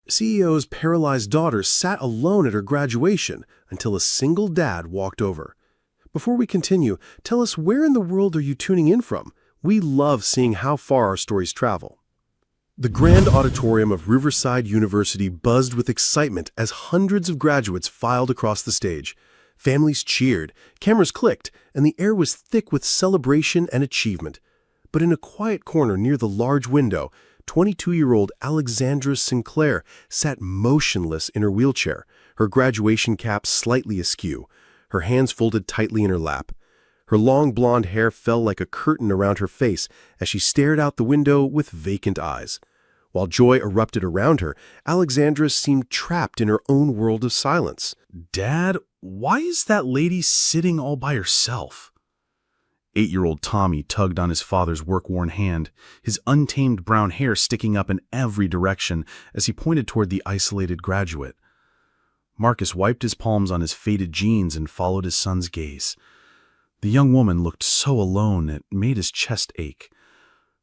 CEO's paralyzed daughter sat alone at her graduation until a single dad walked over. Before we continue, tell us, where in the world are you tuning in from? We love seeing how far our stories travel. The grand auditorium of Riverside University buzzed with excitement as hundreds of graduates filed across the stage. Families cheered, cameras clicked, and the air was thick with celebration and achievement. But in a quiet corner near the large window, 22-year-old Alexandra Sinclair sat motionless in her wheelchair, her graduation cap slightly askew, her hands folded tightly in her lap. Her long blonde hair fell like a curtain around her face as she stared out the window with vacant eyes. While joy erupted around her, Alexandra seemed trapped in her own world of silence. "Dad, why is that lady sitting all by herself?" 8-year-old Tommy tugged on his father's work-worn hand, his untamed brown hair sticking up in every direction as he pointed toward the isolated graduate. Marcus wiped his palms on his faded jeans and followed his son's gaze. The young woman looked so alone it made his chest ache.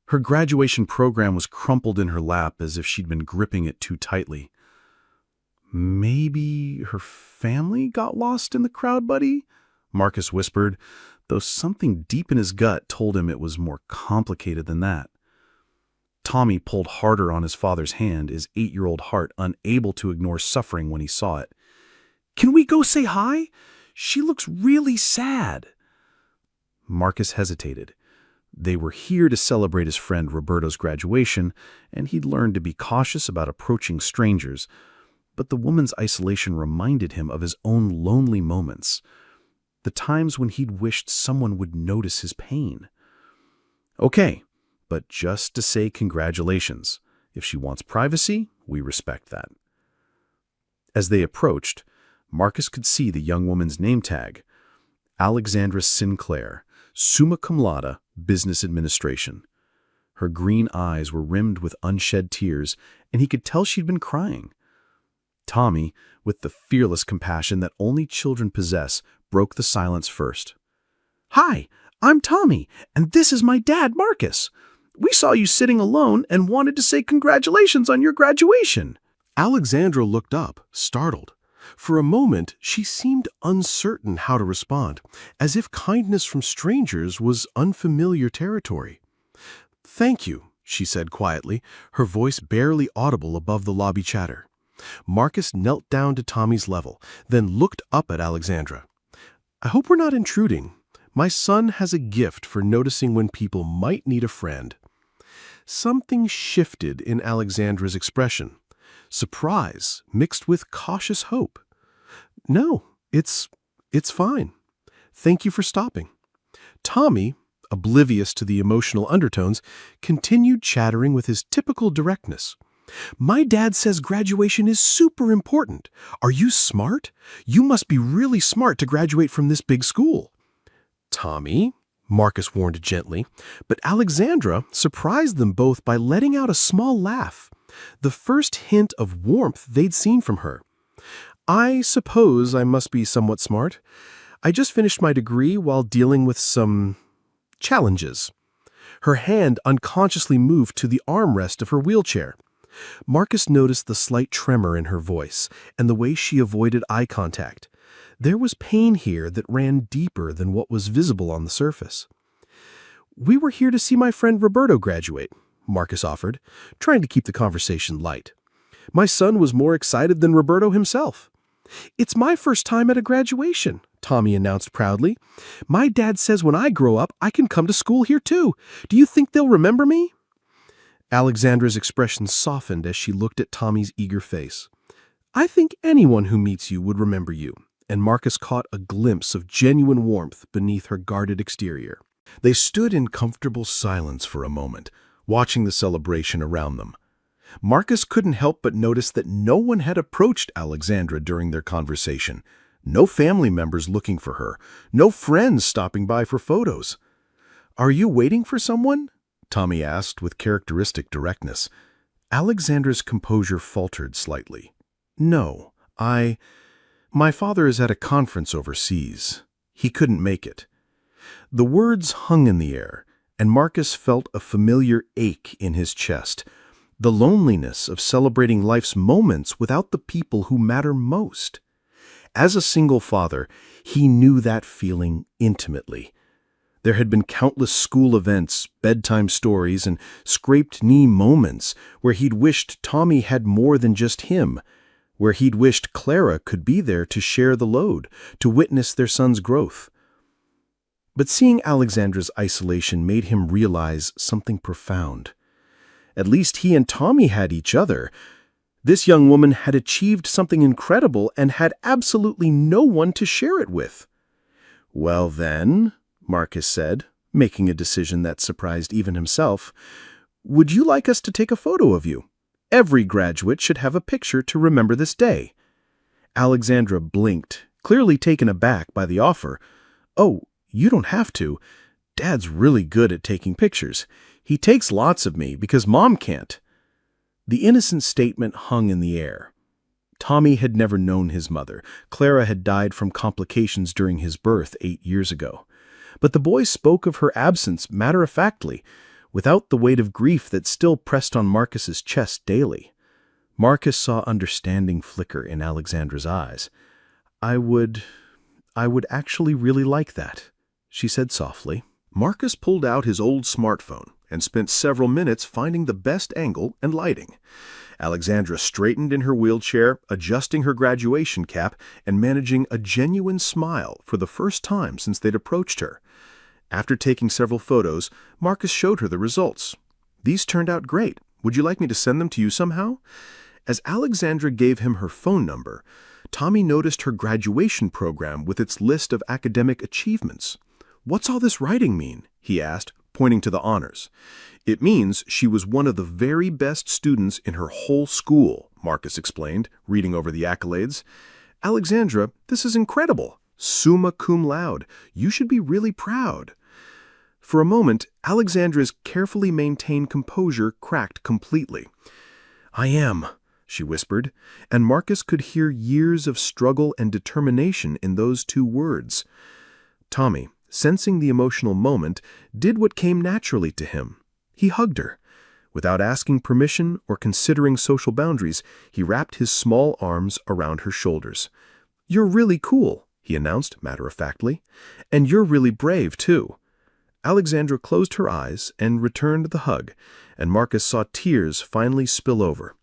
Her graduation program was crumpled in her lap as if she'd been gripping it too tightly. "Maybe her family got lost in the crowd, buddy?" Marcus whispered, though something deep in his gut told him it was more complicated than that. Tommy pulled harder on his father's hand, his 8-year-old heart unable to ignore suffering when he saw it. "Can we go say hi? She looks really sad." Marcus hesitated. They were here to celebrate his friend Roberto's graduation, and he'd learned to be cautious about approaching strangers, but the woman's isolation reminded him of his own lonely moments, the times when he'd wished someone would notice his pain. "Okay, but just to say congratulations. If she wants privacy, we respect that." As they approached, Marcus could see the young woman's name tag, Alexandra Sinclair, summa cum laude, Business Administration. Her green eyes were rimmed with unshed tears, and he could tell she'd been crying. Tommy, with the fearless compassion that only children possess, broke the silence first. "Hi, I'm Tommy, and this is my dad, Marcus. We saw you sitting alone and wanted to say congratulations on your graduation." Alexandra looked up, startled. For a moment, she seemed uncertain how to respond, as if kindness from strangers was unfamiliar territory. "Thank you," she said quietly, her voice barely audible above the lobby chatter. Marcus knelt down to Tommy's level, then looked up at Alexandra. "I hope we're not intruding. My son has a gift for noticing when people might need a friend." Something shifted in Alexandra's expression. Surprise mixed with cautious hope. "No, it's fine. Thank you for stopping." Tommy, oblivious to the emotional undertones, continued chattering with his typical directness. "My dad says graduation is super important. Are you smart? You must be really smart to graduate from this big school." "Tommy," Marcus warned gently, but Alexandra surprised them both by letting out a small laugh, the first hint of warmth they'd seen from her. "I suppose I must be somewhat smart. I just finished my degree while dealing with some challenges." Her hand unconsciously moved to the armrest of her wheelchair. Marcus noticed the slight tremor in her voice and the way she avoided eye contact. There was pain here that ran deeper than what was visible on the surface. "We were here to see my friend Roberto graduate," Marcus offered, trying to keep the conversation light. "My son was more excited than Roberto himself." "It's my first time at a graduation," Tommy announced proudly. "My dad says when I grow up, I can come to school here too. Do you think they'll remember me?" Alexandra's expression softened as she looked at Tommy's eager face. "I think anyone who meets you would remember you," and Marcus caught a glimpse of genuine warmth beneath her guarded exterior. They stood in comfortable silence for a moment, watching the celebration around them. Marcus couldn't help but notice that no one had approached Alexandra during their conversation. No family members looking for her, no friends stopping by for photos. "Are you waiting for someone?" Tommy asked with characteristic directness. Alexandra's composure faltered slightly. "No, my father is at a conference overseas. He couldn't make it." The words hung in the air, and Marcus felt a familiar ache in his chest. the loneliness of celebrating life's moments without the people who matter most. As a single father, he knew that feeling intimately. There had been countless school events, bedtime stories, and scraped-knee moments where he'd wished Tommy had more than just him, where he'd wished Clara could be there to share the load, to witness their son's growth. But seeing Alexandra's isolation made him realize something profound. At least he and Tommy had each other. This young woman had achieved something incredible and had absolutely no one to share it with. "Well then," Marcus said, making a decision that surprised even himself, "would you like us to take a photo of you? Every graduate should have a picture to remember this day." Alexandra blinked, clearly taken aback by the offer. "Oh, you don't have to. Dad's really good at taking pictures. He takes lots of me because Mom can't." The innocent statement hung in the air. Tommy had never known his mother. Clara had died from complications during his birth 8 years ago. But the boy spoke of her absence matter-of-factly, without the weight of grief that still pressed on Marcus's chest daily. Marcus saw understanding flicker in Alexandra's eyes. I would actually really like that," she said softly. Marcus pulled out his old smartphone and spent several minutes finding the best angle and lighting. Alexandra straightened in her wheelchair, adjusting her graduation cap and managing a genuine smile for the first time since they'd approached her. After taking several photos, Marcus showed her the results. "These turned out great. Would you like me to send them to you somehow?" As Alexandra gave him her phone number, Tommy noticed her graduation program with its list of academic achievements. "What's all this writing mean?" he asked, pointing to the honors. "It means she was one of the very best students in her whole school," Marcus explained, reading over the accolades. "Alexandra, this is incredible. Summa cum laude. You should be really proud." For a moment, Alexandra's carefully maintained composure cracked completely. "I am," she whispered, and Marcus could hear years of struggle and determination in those 2 words. Tommy, sensing the emotional moment, did what came naturally to him. He hugged her. Without asking permission or considering social boundaries, he wrapped his small arms around her shoulders. "You're really cool," he announced matter-of-factly, "and you're really brave, too." Alexandra closed her eyes and returned the hug, and Marcus saw tears finally spill over.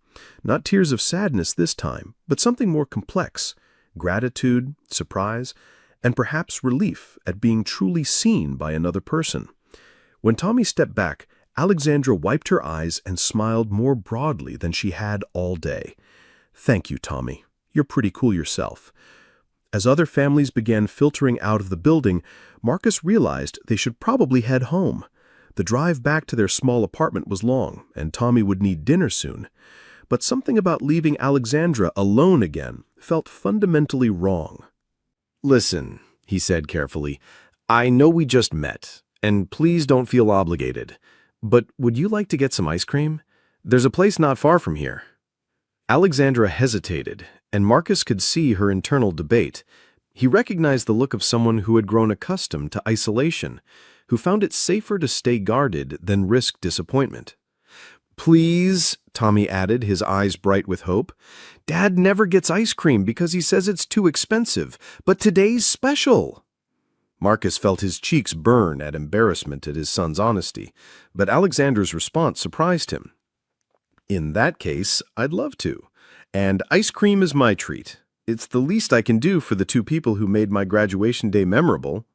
Not tears of sadness this time, but something more complex: gratitude, surprise, and perhaps relief at being truly seen by another person. When Tommy stepped back, Alexandra wiped her eyes and smiled more broadly than she had all day. "Thank you, Tommy. You're pretty cool yourself." As other families began filtering out of the building, Marcus realized they should probably head home. The drive back to their small apartment was long, and Tommy would need dinner soon. But something about leaving Alexandra alone again felt fundamentally wrong. "Listen," he said carefully, "I know we just met, and please don't feel obligated. But would you like to get some ice cream? There's a place not far from here." Alexandra hesitated, and Marcus could see her internal debate. He recognized the look of someone who had grown accustomed to isolation, who found it safer to stay guarded than risk disappointment. "Please," Tommy added, his eyes bright with hope. "Dad never gets ice cream because he says it's too expensive, but today's special." Marcus felt his cheeks burn at embarrassment at his son's honesty, but Alexandra's response surprised him. "In that case, I'd love to. And ice cream is my treat. It's the least I can do for the 2 people who made my graduation day memorable."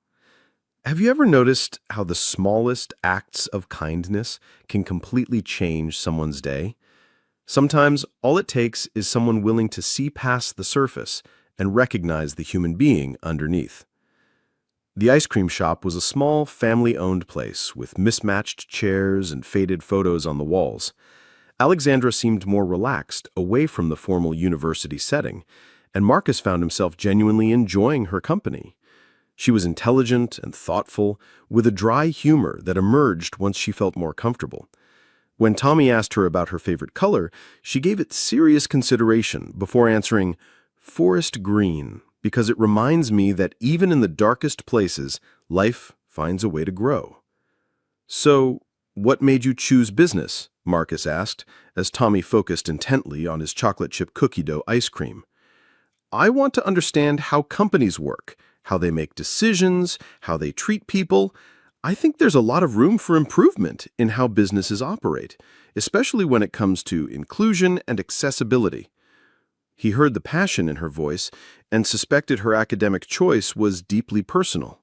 Have you ever noticed how the smallest acts of kindness can completely change someone's day? Sometimes all it takes is someone willing to see past the surface and recognize the human being underneath. The ice cream shop was a small, family-owned place with mismatched chairs and faded photos on the walls. Alexandra seemed more relaxed, away from the formal university setting, and Marcus found himself genuinely enjoying her company. She was intelligent and thoughtful, with a dry humor that emerged once she felt more comfortable. When Tommy asked her about her favorite color, she gave it serious consideration before answering, "Forest green, because it reminds me that even in the darkest places, life finds a way to grow." "So, "What made you choose business?" Marcus asked, as Tommy focused intently on his chocolate chip cookie dough ice cream. "I want to understand how companies work, how they make decisions, how they treat people. I think there's a lot of room for improvement in how businesses operate, especially when it comes to inclusion and accessibility." He heard the passion in her voice and suspected her academic choice was deeply personal.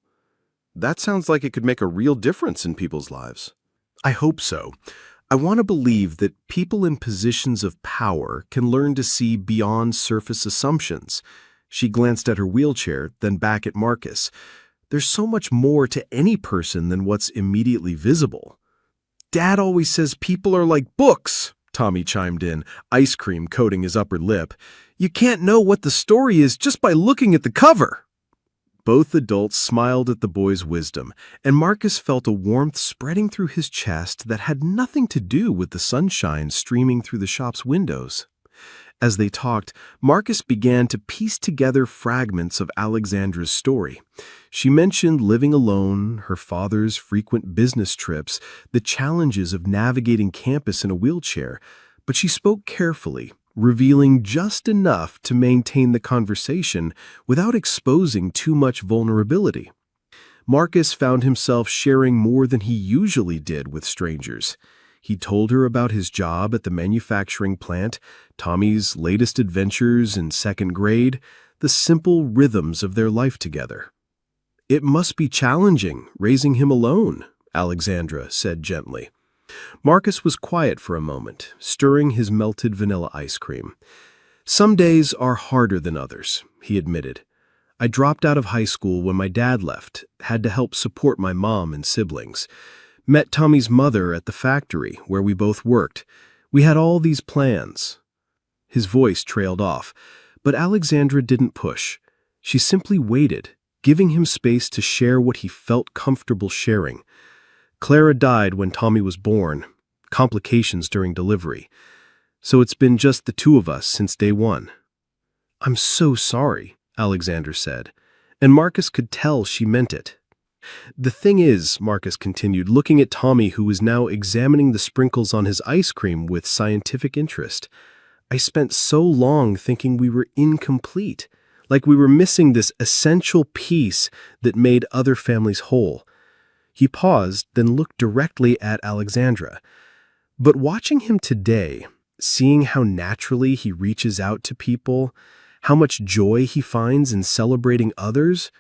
"That sounds like it could make a real difference in people's lives." "I hope so. I want to believe that people in positions of power can learn to see beyond surface assumptions." She glanced at her wheelchair, then back at Marcus. "There's so much more to any person than what's immediately visible." "Dad always says people are like books," Tommy chimed in, ice cream coating his upper lip. "You can't know what the story is just by looking at the cover." Both adults smiled at the boy's wisdom, and Marcus felt a warmth spreading through his chest that had nothing to do with the sunshine streaming through the shop's windows. As they talked, Marcus began to piece together fragments of Alexandra's story. She mentioned living alone, her father's frequent business trips, the challenges of navigating campus in a wheelchair, but she spoke carefully, revealing just enough to maintain the conversation without exposing too much vulnerability. Marcus found himself sharing more than he usually did with strangers. He told her about his job at the manufacturing plant, Tommy's latest adventures in second grade, the simple rhythms of their life together. "It must be challenging, raising him alone," Alexandra said gently. Marcus was quiet for a moment, stirring his melted vanilla ice cream. "Some days are harder than others," he admitted. "I dropped out of high school when my dad left, had to help support my mom and siblings. Met Tommy's mother at the factory where we both worked. We had all these plans." His voice trailed off, but Alexandra didn't push. She simply waited, giving him space to share what he felt comfortable sharing. "Clara died when Tommy was born, complications during delivery. So it's been just the two of us since day one." "I'm so sorry," Alexandra said, and Marcus could tell she meant it. "The thing is," Marcus continued, looking at Tommy, who was now examining the sprinkles on his ice cream with scientific interest, "I spent so long thinking we were incomplete, like we were missing this essential piece that made other families whole." He paused, then looked directly at Alexandra. "But watching him today, seeing how naturally he reaches out to people, how much joy he finds in celebrating others,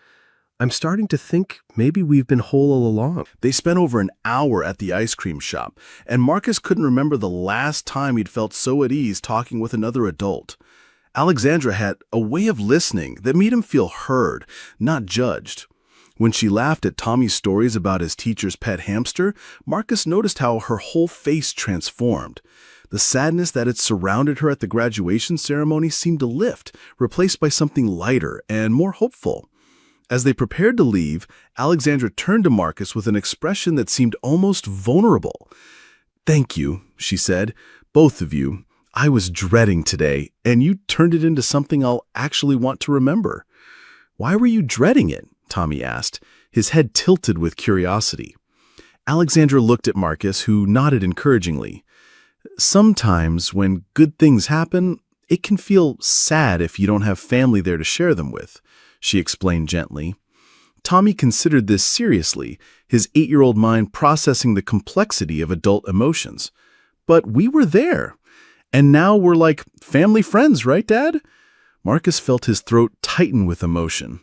I'm starting to think maybe we've been whole all along." They spent over an hour at the ice cream shop, and Marcus couldn't remember the last time he'd felt so at ease talking with another adult. Alexandra had a way of listening that made him feel heard, not judged. When she laughed at Tommy's stories about his teacher's pet hamster, Marcus noticed how her whole face transformed. The sadness that had surrounded her at the graduation ceremony seemed to lift, replaced by something lighter and more hopeful. As they prepared to leave, Alexandra turned to Marcus with an expression that seemed almost vulnerable. "Thank you," she said, "both of you. I was dreading today, and you turned it into something I'll actually want to remember." "Why were you dreading it?" Tommy asked, his head tilted with curiosity. Alexandra looked at Marcus, who nodded encouragingly. "Sometimes when good things happen, it can feel sad if you don't have family there to share them with," she explained gently. Tommy considered this seriously, his 8-year-old mind processing the complexity of adult emotions. "But we were there. And now we're like family friends, right, Dad?" Marcus felt his throat tighten with emotion.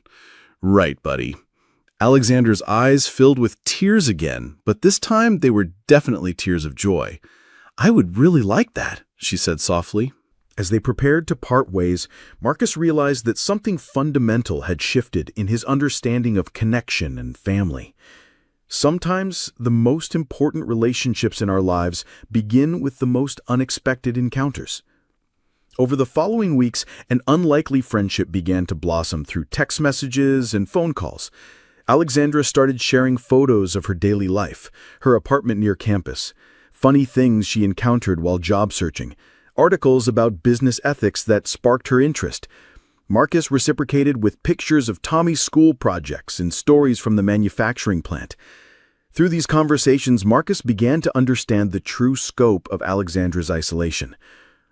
"Right, buddy." Alexandra's eyes filled with tears again, but this time they were definitely tears of joy. "I would really like that," she said softly. As they prepared to part ways, Marcus realized that something fundamental had shifted in his understanding of connection and family. Sometimes the most important relationships in our lives begin with the most unexpected encounters. Over the following weeks, an unlikely friendship began to blossom through text messages and phone calls. Alexandra started sharing photos of her daily life, her apartment near campus, funny things she encountered while job searching, articles about business ethics that sparked her interest. Marcus reciprocated with pictures of Tommy's school projects and stories from the manufacturing plant. Through these conversations, Marcus began to understand the true scope of Alexandra's isolation.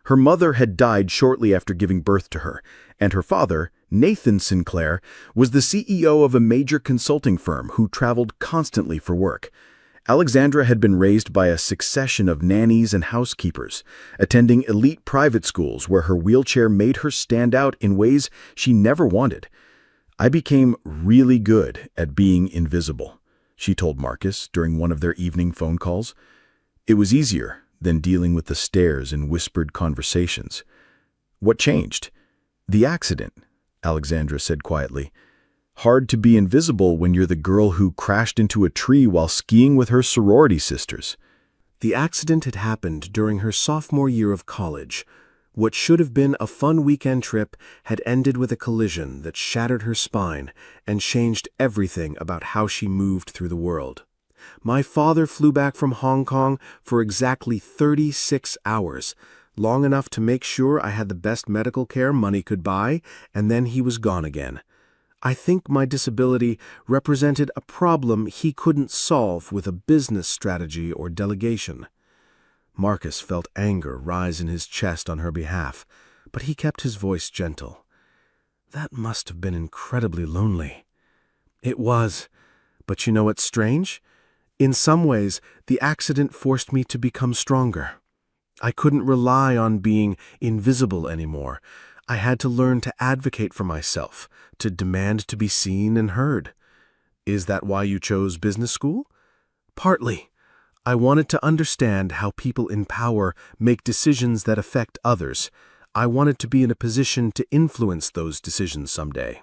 Her mother had died shortly after giving birth to her, and her father, Nathan Sinclair, was the CEO of a major consulting firm who traveled constantly for work. Alexandra had been raised by a succession of nannies and housekeepers, attending elite private schools where her wheelchair made her stand out in ways she never wanted. "I became really good at being invisible," she told Marcus during one of their evening phone calls. "It was easier than dealing with the stares and whispered conversations." "What changed?" "The accident," Alexandra said quietly. "Hard to be invisible when you're the girl who crashed into a tree while skiing with her sorority sisters." The accident had happened during her sophomore year of college. What should have been a fun weekend trip had ended with a collision that shattered her spine and changed everything about how she moved through the world. My father flew back from Hong Kong for exactly 36 hours, long enough to make sure I had the best medical care money could buy, and then he was gone again. I think my disability represented a problem he couldn't solve with a business strategy or delegation. Marcus felt anger rise in his chest on her behalf, but he kept his voice gentle. That must have been incredibly lonely. It was, but you know what's strange? In some ways, the accident forced me to become stronger. I couldn't rely on being invisible anymore. I had to learn to advocate for myself, to demand to be seen and heard. Is that why you chose business school? Partly. I wanted to understand how people in power make decisions that affect others. I wanted to be in a position to influence those decisions someday.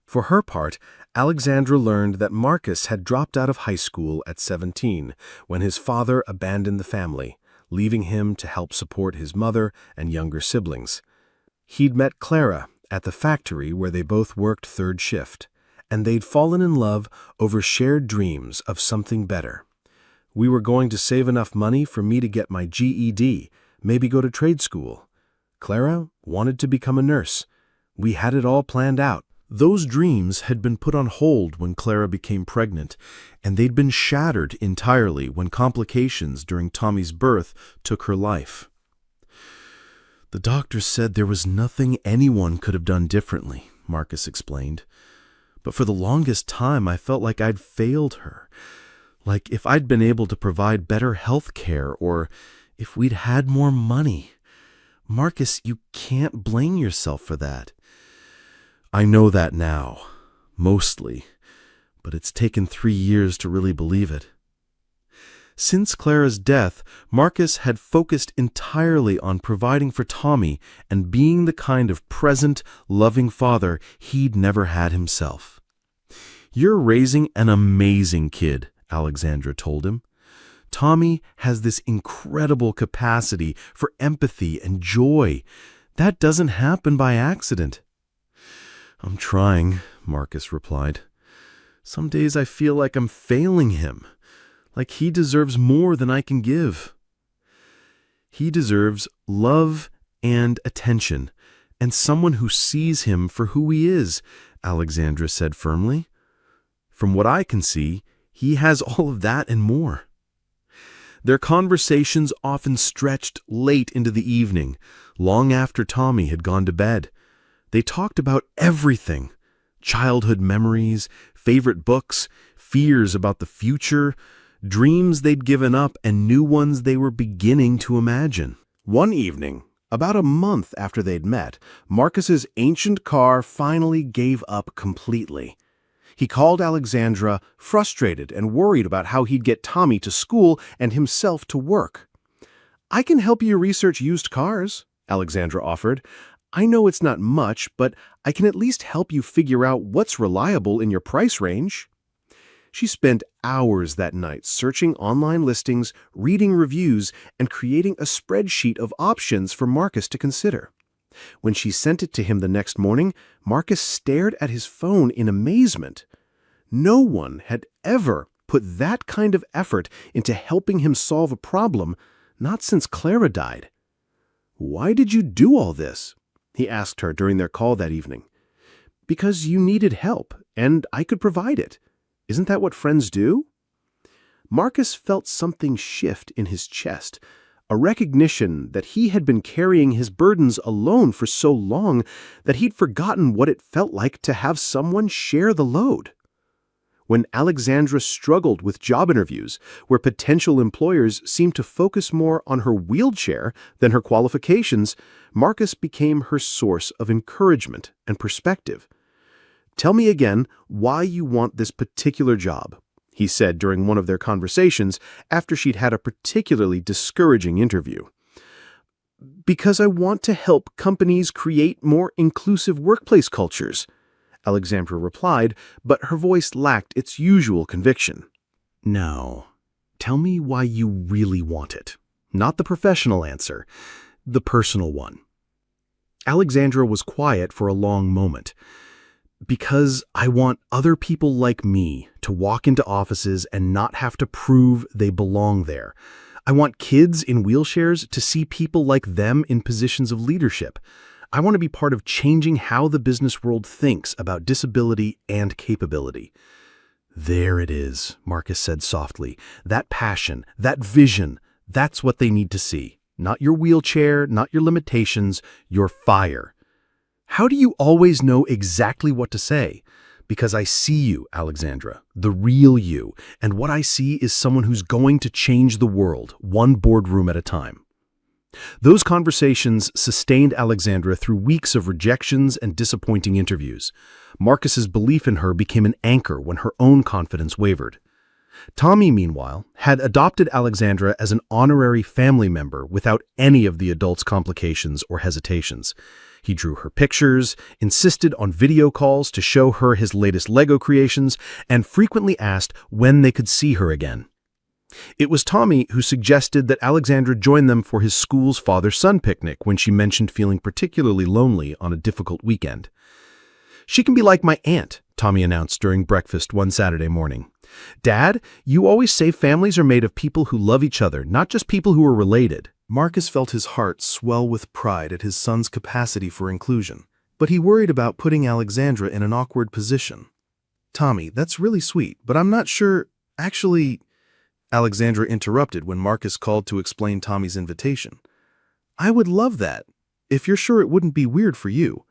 For her part, Alexandra learned that Marcus had dropped out of high school at 17 when his father abandoned the family, leaving him to help support his mother and younger siblings. He'd met Clara at the factory where they both worked third shift, and they'd fallen in love over shared dreams of something better. We were going to save enough money for me to get my GED, maybe go to trade school. Clara wanted to become a nurse. We had it all planned out. Those dreams had been put on hold when Clara became pregnant, and they'd been shattered entirely when complications during Tommy's birth took her life. "The doctor said there was nothing anyone could have done differently," Marcus explained. "But for the longest time I felt like I'd failed her. Like if I'd been able to provide better health care or if we'd had more money. Marcus, you can't blame yourself for that." "I know that now, mostly, but it's taken 3 years to really believe it." Since Clara's death, Marcus had focused entirely on providing for Tommy and being the kind of present, loving father he'd never had himself. "You're raising an amazing kid," Alexandra told him. "Tommy has this incredible capacity for empathy and joy. That doesn't happen by accident." "I'm trying," Marcus replied. "Some days I feel like I'm failing him, like he deserves more than I can give." "He deserves love and attention, and someone who sees him for who he is," Alexandra said firmly. "From what I can see, he has all of that and more." Their conversations often stretched late into the evening, long after Tommy had gone to bed. They talked about everything: childhood memories, favorite books, fears about the future, dreams they'd given up, and new ones they were beginning to imagine. One evening, about a month after they'd met, Marcus's ancient car finally gave up completely. He called Alexandra, frustrated and worried about how he'd get Tommy to school and himself to work. "I can help you research used cars," Alexandra offered. "I know it's not much, but I can at least help you figure out what's reliable in your price range." She spent hours that night searching online listings, reading reviews, and creating a spreadsheet of options for Marcus to consider. When she sent it to him the next morning, Marcus stared at his phone in amazement. No one had ever put that kind of effort into helping him solve a problem, not since Clara died. "Why did you do all this?" he asked her during their call that evening. "Because you needed help, and I could provide it. Isn't that what friends do?" Marcus felt something shift in his chest, a recognition that he had been carrying his burdens alone for so long that he'd forgotten what it felt like to have someone share the load. When Alexandra struggled with job interviews, where potential employers seemed to focus more on her wheelchair than her qualifications, Marcus became her source of encouragement and perspective. "Tell me again why you want this particular job," he said during one of their conversations after she'd had a particularly discouraging interview. "Because I want to help companies create more inclusive workplace cultures," Alexandra replied, but her voice lacked its usual conviction. "No. Tell me why you really want it. Not the professional answer, the personal one." Alexandra was quiet for a long moment. "Because I want other people like me to walk into offices and not have to prove they belong there. I want kids in wheelchairs to see people like them in positions of leadership. I want to be part of changing how the business world thinks about disability and capability." "There it is," Marcus said softly. "That passion, that vision, that's what they need to see. Not your wheelchair, not your limitations, your fire." "How do you always know exactly what to say?" "Because I see you, Alexandra, the real you, and what I see is someone who's going to change the world, one boardroom at a time." Those conversations sustained Alexandra through weeks of rejections and disappointing interviews. Marcus's belief in her became an anchor when her own confidence wavered. Tommy, meanwhile, had adopted Alexandra as an honorary family member without any of the adults' complications or hesitations. He drew her pictures, insisted on video calls to show her his latest Lego creations, and frequently asked when they could see her again. It was Tommy who suggested that Alexandra join them for his school's father-son picnic when she mentioned feeling particularly lonely on a difficult weekend. "She can be like my aunt," Tommy announced during breakfast one Saturday morning. "Dad, you always say families are made of people who love each other, not just people who are related." Marcus felt his heart swell with pride at his son's capacity for inclusion, but he worried about putting Alexandra in an awkward position. "Tommy, that's really sweet, but I'm not sure, actually—" Alexandra interrupted when Marcus called to explain Tommy's invitation. "I would love that, if you're sure it wouldn't be weird for you."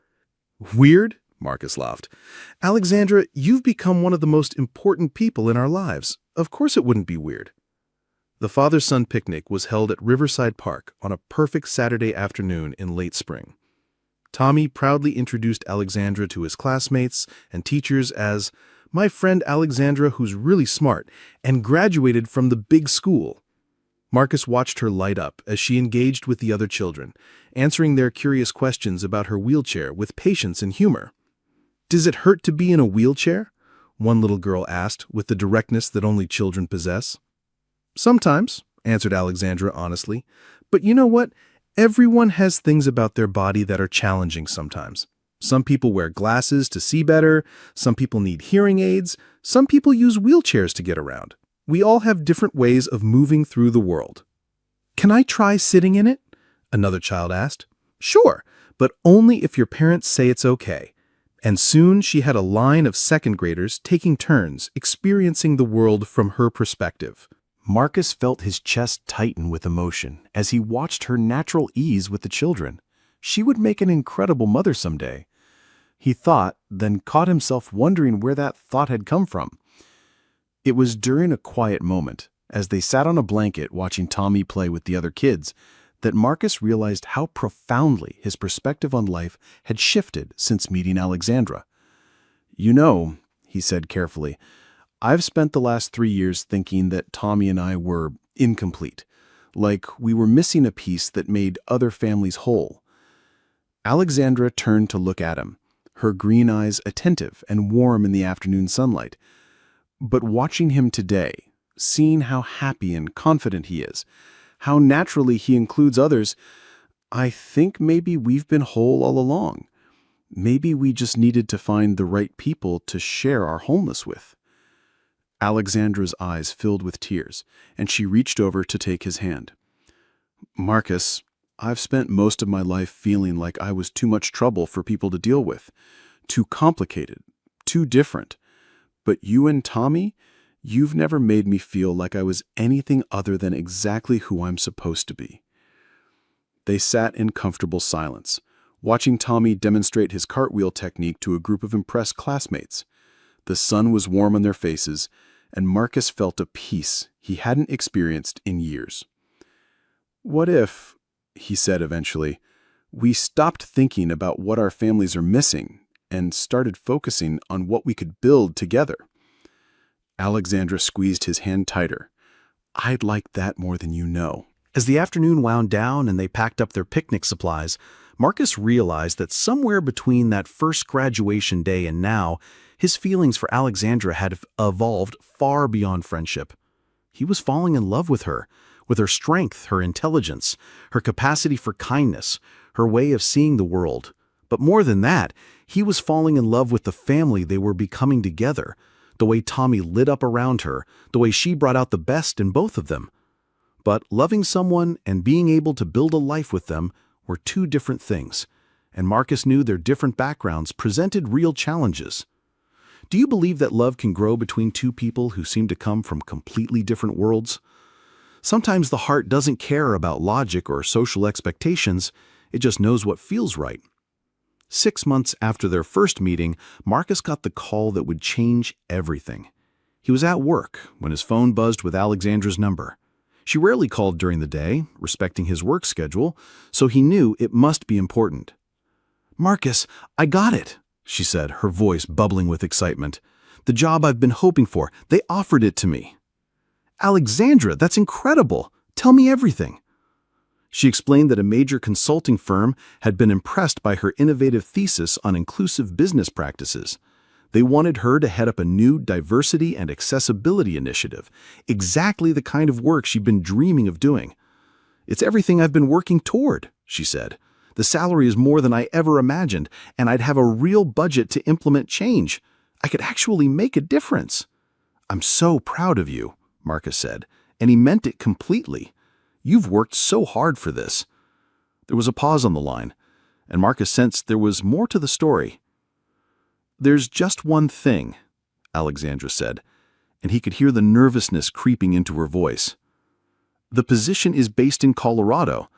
"Weird?" Marcus laughed. "Alexandra, you've become one of the most important people in our lives. Of course it wouldn't be weird." The father-son picnic was held at Riverside Park on a perfect Saturday afternoon in late spring. Tommy proudly introduced Alexandra to his classmates and teachers as "my friend Alexandra, who's really smart and graduated from the big school." Marcus watched her light up as she engaged with the other children, answering their curious questions about her wheelchair with patience and humor. "Does it hurt to be in a wheelchair?" one little girl asked with the directness that only children possess. "Sometimes," answered Alexandra honestly. "But you know what? Everyone has things about their body that are challenging sometimes. Some people wear glasses to see better, some people need hearing aids, some people use wheelchairs to get around. We all have different ways of moving through the world." "Can I try sitting in it?" another child asked. "Sure, but only if your parents say it's okay." And soon she had a line of second graders taking turns experiencing the world from her perspective. Marcus felt his chest tighten with emotion as he watched her natural ease with the children. She would make an incredible mother someday. He thought, then caught himself wondering where that thought had come from. It was during a quiet moment, as they sat on a blanket watching Tommy play with the other kids, that Marcus realized how profoundly his perspective on life had shifted since meeting Alexandra. "You know," he said carefully, "I've spent the last 3 years thinking that Tommy and I were incomplete, like we were missing a piece that made other families whole." Alexandra turned to look at him, her green eyes attentive and warm in the afternoon sunlight. But watching him today, seeing how happy and confident he is, how naturally he includes others, I think maybe we've been whole all along. Maybe we just needed to find the right people to share our wholeness with. Alexandra's eyes filled with tears, and she reached over to take his hand. "Marcus, I've spent most of my life feeling like I was too much trouble for people to deal with, too complicated, too different. But you and Tommy, You've never made me feel like I was anything other than exactly who I'm supposed to be." They sat in comfortable silence, watching Tommy demonstrate his cartwheel technique to a group of impressed classmates. The sun was warm on their faces, and Marcus felt a peace he hadn't experienced in years. "What if," he said eventually, "we stopped thinking about what our families are missing and started focusing on what we could build together?" Alexandra squeezed his hand tighter. "I'd like that more than you know." As the afternoon wound down and they packed up their picnic supplies, Marcus realized that somewhere between that first graduation day and now, his feelings for Alexandra had evolved far beyond friendship. He was falling in love with her strength, her intelligence, her capacity for kindness, her way of seeing the world. But more than that, he was falling in love with the family they were becoming together, the way Tommy lit up around her, the way she brought out the best in both of them. But loving someone and being able to build a life with them were two different things, and Marcus knew their different backgrounds presented real challenges. Do you believe that love can grow between two people who seem to come from completely different worlds? Sometimes the heart doesn't care about logic or social expectations, it just knows what feels right. 6 months after their first meeting, Marcus got the call that would change everything. He was at work when his phone buzzed with Alexandra's number. She rarely called during the day, respecting his work schedule, so he knew it must be important. "Marcus, I got it," she said, her voice bubbling with excitement. "The job I've been hoping for. They offered it to me." "Alexandra, that's incredible. Tell me everything." She explained that a major consulting firm had been impressed by her innovative thesis on inclusive business practices. They wanted her to head up a new diversity and accessibility initiative, exactly the kind of work she'd been dreaming of doing. "It's everything I've been working toward," she said. "The salary is more than I ever imagined, and I'd have a real budget to implement change. I could actually make a difference." "I'm so proud of you," Marcus said, and he meant it completely. "You've worked so hard for this." There was a pause on the line, and Marcus sensed there was more to the story. "There's just one thing," Alexandra said, and he could hear the nervousness creeping into her voice. "The position is based in Colorado.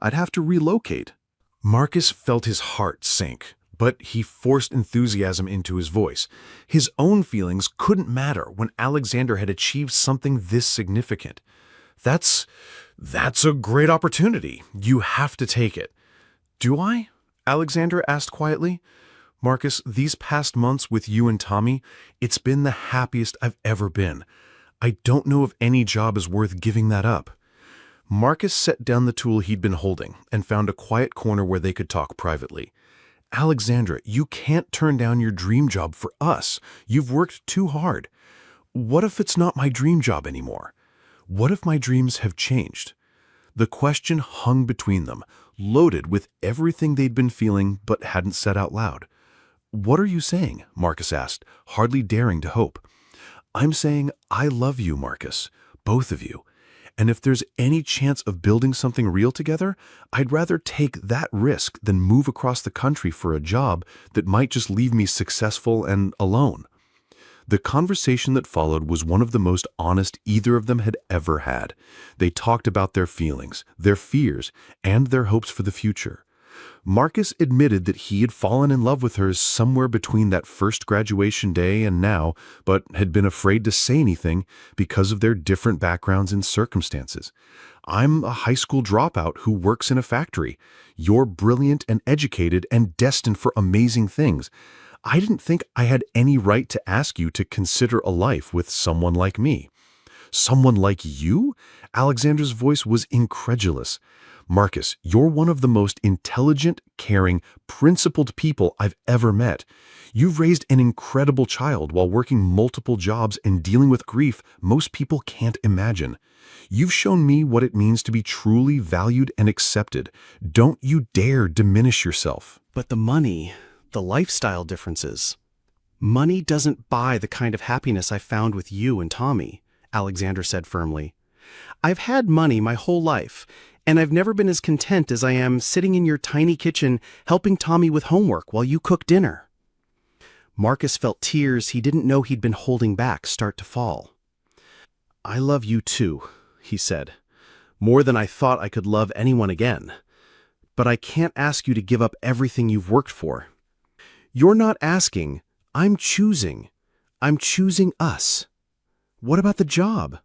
I'd have to relocate." Marcus felt his heart sink, but he forced enthusiasm into his voice. His own feelings couldn't matter when Alexander had achieved something this significant. That's a great opportunity. You have to take it." "Do I?" Alexander asked quietly. "Marcus, these past months with you and Tommy, it's been the happiest I've ever been. I don't know if any job is worth giving that up." Marcus set down the tool he'd been holding and found a quiet corner where they could talk privately. "Alexandra, you can't turn down your dream job for us. You've worked too hard. What if it's not my dream job anymore? What if my dreams have changed?" The question hung between them, loaded with everything they'd been feeling but hadn't said out loud. "What are you saying?" Marcus asked, hardly daring to hope. "I'm saying I love you, Marcus, both of you. And if there's any chance of building something real together, I'd rather take that risk than move across the country for a job that might just leave me successful and alone." The conversation that followed was one of the most honest either of them had ever had. They talked about their feelings, their fears, and their hopes for the future. Marcus admitted that he had fallen in love with her somewhere between that first graduation day and now, but had been afraid to say anything because of their different backgrounds and circumstances. "I'm a high school dropout who works in a factory. You're brilliant and educated and destined for amazing things. I didn't think I had any right to ask you to consider a life with someone like me." "Someone like you?" Alexandra's voice was incredulous. "Marcus, you're one of the most intelligent, caring, principled people I've ever met. You've raised an incredible child while working multiple jobs and dealing with grief most people can't imagine. You've shown me what it means to be truly valued and accepted. Don't you dare diminish yourself." "But the money, the lifestyle differences. Money doesn't buy the kind of happiness I found with you and Tommy," Alexander said firmly. "I've had money my whole life, and I've never been as content as I am sitting in your tiny kitchen helping Tommy with homework while you cook dinner." Marcus felt tears he didn't know he'd been holding back start to fall. I love you too, he said, more than I thought I could love anyone again. But I can't ask you to give up everything you've worked for. You're not asking, I'm choosing. I'm choosing us. What about the job?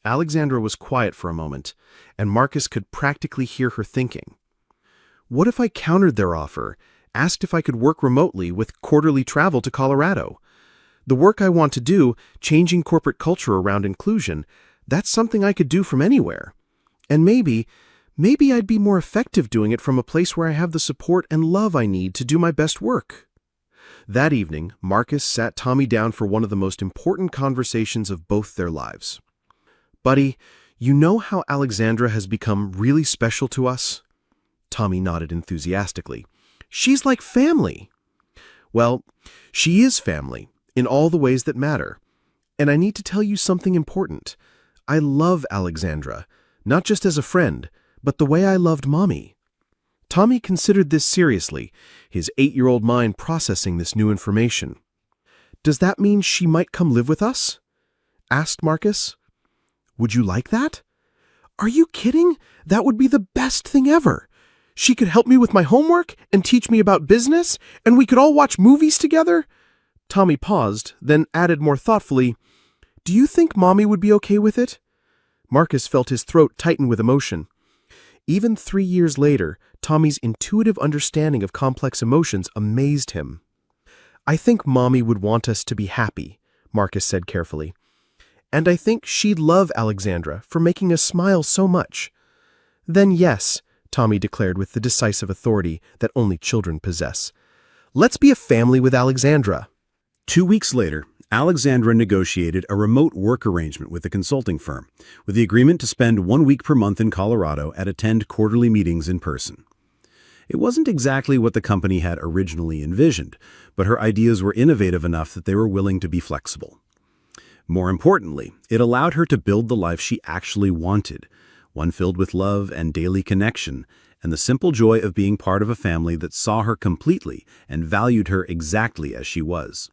Alexandra was quiet for a moment, and Marcus could practically hear her thinking. What if I countered their offer, asked if I could work remotely with quarterly travel to Colorado? The work I want to do, changing corporate culture around inclusion, that's something I could do from anywhere. And maybe I'd be more effective doing it from a place where I have the support and love I need to do my best work. That evening, Marcus sat Tommy down for one of the most important conversations of both their lives. Buddy, you know how Alexandra has become really special to us? Tommy nodded enthusiastically. She's like family. Well, she is family, in all the ways that matter. And I need to tell you something important. I love Alexandra, not just as a friend, but the way I loved Mommy. Tommy considered this seriously, his 8-year-old mind processing this new information. Does that mean she might come live with us? Asked Marcus. Would you like that? Are you kidding? That would be the best thing ever. She could help me with my homework and teach me about business, and we could all watch movies together. Tommy paused, then added more thoughtfully, Do you think Mommy would be okay with it? Marcus felt his throat tighten with emotion. Even 3 years later, Tommy's intuitive understanding of complex emotions amazed him. I think Mommy would want us to be happy, Marcus said carefully. And I think she'd love Alexandra for making us smile so much. Then yes, Tommy declared with the decisive authority that only children possess. Let's be a family with Alexandra. 2 weeks later, Alexandra negotiated a remote work arrangement with a consulting firm, with the agreement to spend 1 week per month in Colorado and attend quarterly meetings in person. It wasn't exactly what the company had originally envisioned, but her ideas were innovative enough that they were willing to be flexible. More importantly, it allowed her to build the life she actually wanted, one filled with love and daily connection, and the simple joy of being part of a family that saw her completely and valued her exactly as she was.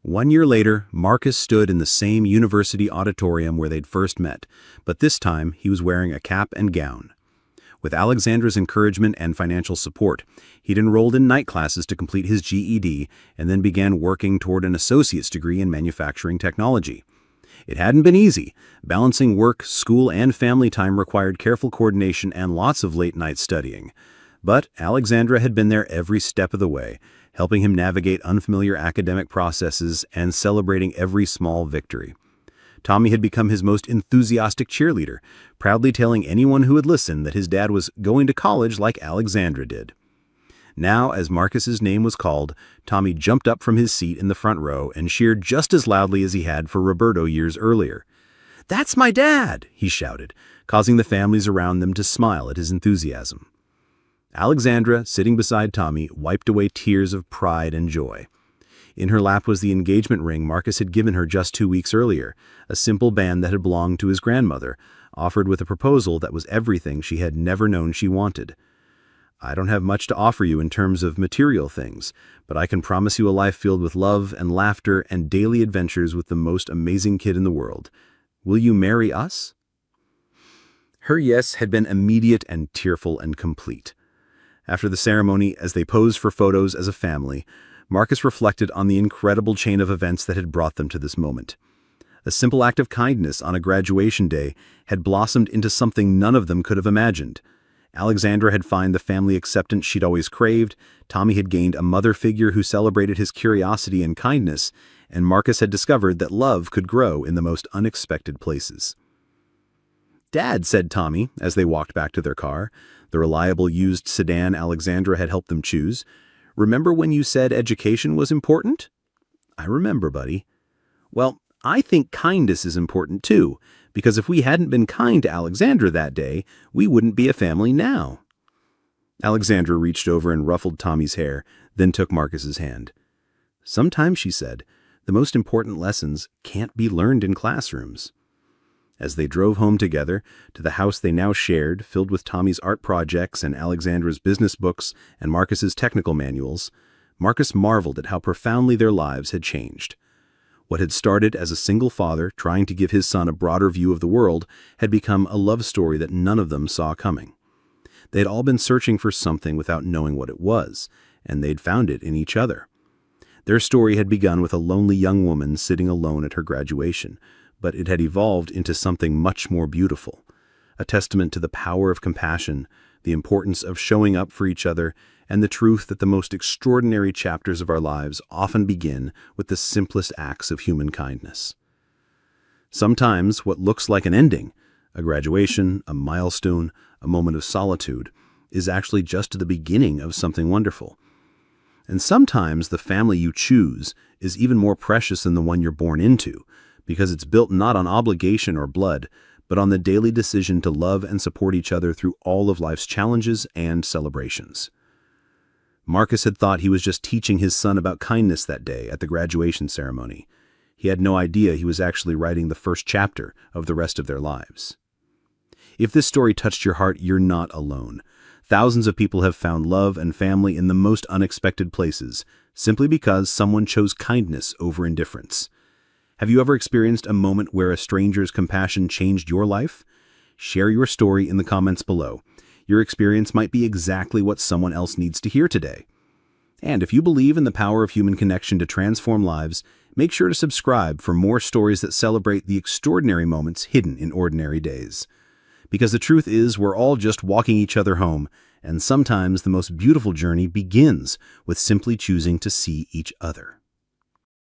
1 year later, Marcus stood in the same university auditorium where they'd first met, but this time he was wearing a cap and gown. With Alexandra's encouragement and financial support, he'd enrolled in night classes to complete his GED and then began working toward an associate's degree in manufacturing technology. It hadn't been easy. Balancing work, school, and family time required careful coordination and lots of late-night studying. But Alexandra had been there every step of the way, helping him navigate unfamiliar academic processes and celebrating every small victory. Tommy had become his most enthusiastic cheerleader, proudly telling anyone who would listen that his dad was going to college like Alexandra did. Now, as Marcus's name was called, Tommy jumped up from his seat in the front row and cheered just as loudly as he had for Roberto years earlier. "That's my dad!" he shouted, causing the families around them to smile at his enthusiasm. Alexandra, sitting beside Tommy, wiped away tears of pride and joy. In her lap was the engagement ring Marcus had given her just 2 weeks earlier, a simple band that had belonged to his grandmother, offered with a proposal that was everything she had never known she wanted. "I don't have much to offer you in terms of material things, but I can promise you a life filled with love and laughter and daily adventures with the most amazing kid in the world. Will you marry us?" Her yes had been immediate and tearful and complete. After the ceremony, as they posed for photos as a family, Marcus reflected on the incredible chain of events that had brought them to this moment. A simple act of kindness on a graduation day had blossomed into something none of them could have imagined. Alexandra had found the family acceptance she'd always craved, Tommy had gained a mother figure who celebrated his curiosity and kindness, and Marcus had discovered that love could grow in the most unexpected places. "Dad," said Tommy as they walked back to their car, the reliable used sedan Alexandra had helped them choose, "remember when you said education was important?" "I remember, buddy." "Well, I think kindness is important too, because if we hadn't been kind to Alexandra that day, we wouldn't be a family now." Alexandra reached over and ruffled Tommy's hair, then took Marcus's hand. "Sometimes," she said, "the most important lessons can't be learned in classrooms." As they drove home together, to the house they now shared, filled with Tommy's art projects and Alexandra's business books and Marcus's technical manuals, Marcus marveled at how profoundly their lives had changed. What had started as a single father trying to give his son a broader view of the world had become a love story that none of them saw coming. They had all been searching for something without knowing what it was, and they'd found it in each other. Their story had begun with a lonely young woman sitting alone at her graduation, but it had evolved into something much more beautiful, a testament to the power of compassion, the importance of showing up for each other, and the truth that the most extraordinary chapters of our lives often begin with the simplest acts of human kindness. Sometimes what looks like an ending, a graduation, a milestone, a moment of solitude, is actually just the beginning of something wonderful. And sometimes the family you choose is even more precious than the one you're born into, because it's built not on obligation or blood, but on the daily decision to love and support each other through all of life's challenges and celebrations. Marcus had thought he was just teaching his son about kindness that day at the graduation ceremony. He had no idea he was actually writing the first chapter of the rest of their lives. If this story touched your heart, you're not alone. Thousands of people have found love and family in the most unexpected places, simply because someone chose kindness over indifference. Have you ever experienced a moment where a stranger's compassion changed your life? Share your story in the comments below. Your experience might be exactly what someone else needs to hear today. And if you believe in the power of human connection to transform lives, make sure to subscribe for more stories that celebrate the extraordinary moments hidden in ordinary days. Because the truth is, we're all just walking each other home, and sometimes the most beautiful journey begins with simply choosing to see each other.